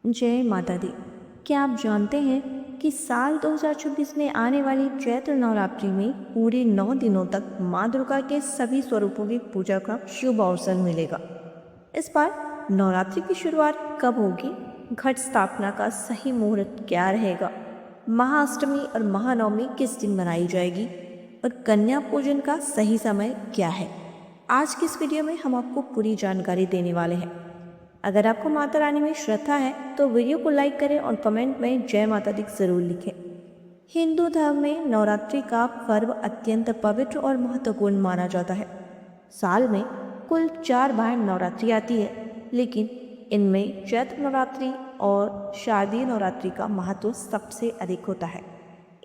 जय माता दी। क्या आप जानते हैं कि साल 2026 में आने वाली चैत्र नवरात्रि में पूरे 9 दिनों तक माँ दुर्गा के सभी स्वरूपों की पूजा का शुभ अवसर मिलेगा। इस बार नवरात्रि की शुरुआत कब होगी, घट स्थापना का सही मुहूर्त क्या रहेगा, महाअष्टमी और महानवमी किस दिन मनाई जाएगी और कन्या पूजन का सही समय क्या है, आज की इस वीडियो में हम आपको पूरी जानकारी देने वाले हैं। अगर आपको माता रानी में श्रद्धा है तो वीडियो को लाइक करें और कमेंट में जय माता दी जरूर लिखें। हिंदू धर्म में नवरात्रि का पर्व अत्यंत पवित्र और महत्वपूर्ण माना जाता है। साल में कुल 4 बार नवरात्रि आती है, लेकिन इनमें चैत्र नवरात्रि और शारदीय नवरात्रि का महत्व सबसे अधिक होता है।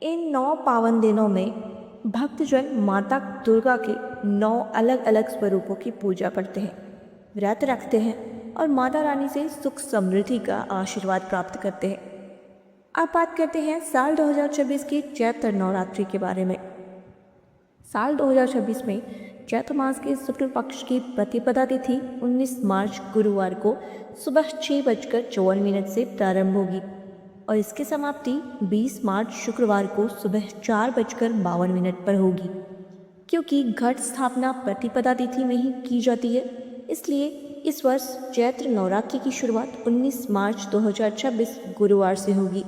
इन 9 पावन दिनों में भक्तजन माता दुर्गा के 9 अलग अलग स्वरूपों की पूजा करते हैं, व्रत रखते हैं और माता रानी से सुख समृद्धि का आशीर्वाद प्राप्त करते हैं। अब बात करते हैं साल 2026 की चैत्र नवरात्रि के बारे में। साल 2026 में चैत्र मास के शुक्ल पक्ष की प्रतिपदा तिथि 19 मार्च गुरुवार को सुबह 6:54 से प्रारंभ होगी और इसकी समाप्ति 20 मार्च शुक्रवार को सुबह 4:52 पर होगी। क्योंकि घट स्थापना प्रतिपदा तिथि में ही की जाती है, इसलिए इस वर्ष चैत्र नवरात्रि की शुरुआत 19 मार्च 2026 गुरुवार से होगी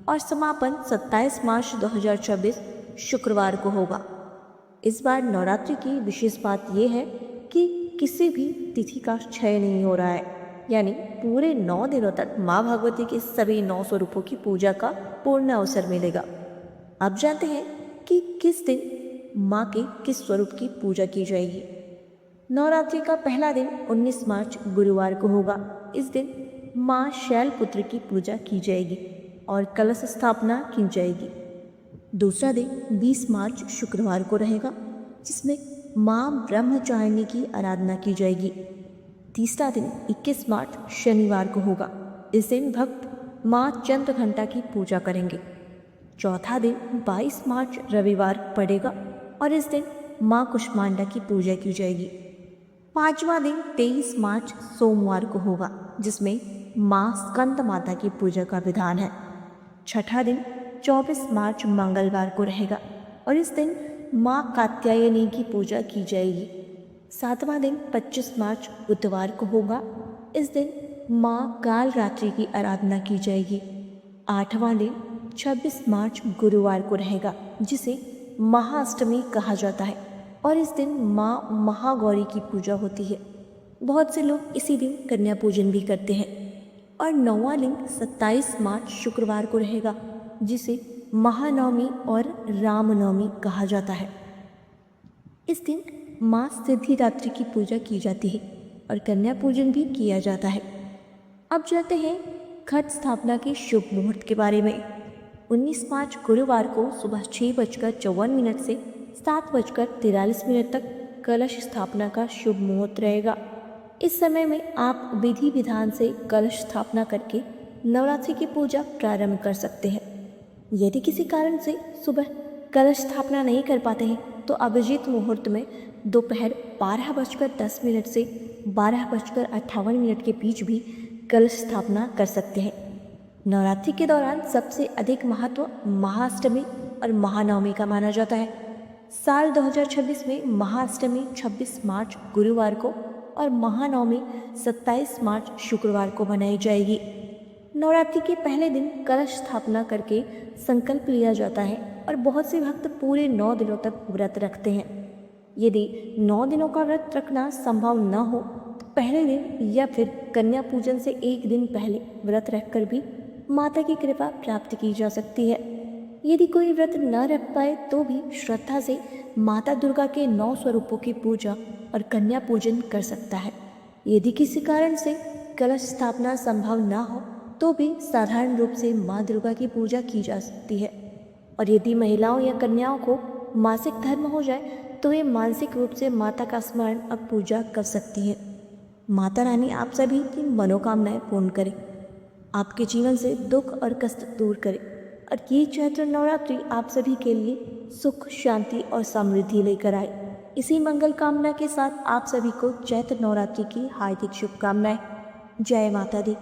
और समापन 27 मार्च 2026 शुक्रवार को होगा। इस बार नवरात्रि की विशेष बात यह है कि किसी भी तिथि का क्षय नहीं हो रहा है, यानी पूरे 9 दिनों तक माँ भगवती के सभी 9 स्वरूपों की पूजा का पूर्ण अवसर मिलेगा। अब जानते हैं कि किस दिन माँ के किस स्वरूप की पूजा की जाएगी। नवरात्रि का पहला दिन 19 मार्च गुरुवार को होगा। इस दिन माँ शैलपुत्री की पूजा की जाएगी और कलश स्थापना की जाएगी। दूसरा दिन 20 मार्च शुक्रवार को रहेगा, जिसमें माँ ब्रह्मचारिणी की आराधना की जाएगी। तीसरा दिन 21 मार्च शनिवार को होगा। इस दिन भक्त माँ चंद्रघंटा की पूजा करेंगे। चौथा दिन 22 मार्च रविवार पड़ेगा और इस दिन माँ कुष्मांडा की पूजा की जाएगी। पांचवा दिन 23 मार्च सोमवार को होगा, जिसमें माँ स्कंद माता की पूजा का विधान है। छठा दिन 24 मार्च मंगलवार को रहेगा और इस दिन माँ कात्यायनी की पूजा की जाएगी। सातवां दिन 25 मार्च बुधवार को होगा। इस दिन माँ कालरात्रि की आराधना की जाएगी। आठवां दिन 26 मार्च गुरुवार को रहेगा, जिसे महाअष्टमी कहा जाता है और इस दिन माँ महागौरी की पूजा होती है। बहुत से लोग इसी दिन कन्या पूजन भी करते हैं। और 9वां दिन 27 मार्च शुक्रवार को रहेगा, जिसे महानवमी और रामनवमी कहा जाता है। इस दिन माँ सिद्धिदात्री की पूजा की जाती है और कन्या पूजन भी किया जाता है। अब जानते हैं घट स्थापना के शुभ मुहूर्त के बारे में। 19 मार्च गुरुवार को सुबह 6:54 से 7:43 तक कलश स्थापना का शुभ मुहूर्त रहेगा। इस समय में आप विधि विधान से कलश स्थापना करके नवरात्रि की पूजा प्रारंभ कर सकते हैं। यदि किसी कारण से सुबह कलश स्थापना नहीं कर पाते हैं तो अभिजीत मुहूर्त में दोपहर 12:10 से 12:58 के बीच भी कलश स्थापना कर सकते हैं। नवरात्रि के दौरान सबसे अधिक महत्व महाअष्टमी और महानवमी का माना जाता है। साल 2026 में महाअष्टमी 26 मार्च गुरुवार को और महानवमी 27 मार्च शुक्रवार को मनाई जाएगी। नवरात्रि के पहले दिन कलश स्थापना करके संकल्प लिया जाता है और बहुत से भक्त पूरे 9 दिनों तक व्रत रखते हैं। यदि 9 दिनों का व्रत रखना संभव न हो तो पहले दिन या फिर कन्या पूजन से एक दिन पहले व्रत रखकर भी माता की कृपा प्राप्त की जा सकती है। यदि कोई व्रत न रख पाए तो भी श्रद्धा से माता दुर्गा के 9 स्वरूपों की पूजा और कन्या पूजन कर सकता है। यदि किसी कारण से कलश स्थापना संभव न हो तो भी साधारण रूप से माँ दुर्गा की पूजा की जा सकती है। और यदि महिलाओं या कन्याओं को मासिक धर्म हो जाए तो वे मानसिक रूप से माता का स्मरण और पूजा कर सकती है। माता रानी आप सभी की मनोकामनाएं पूर्ण करे, आपके जीवन से दुख और कष्ट दूर करे और ये चैत्र नवरात्रि आप सभी के लिए सुख, शांति और समृद्धि लेकर आए। इसी मंगल कामना के साथ आप सभी को चैत्र नवरात्रि की हार्दिक शुभकामनाएं। जय माता दी।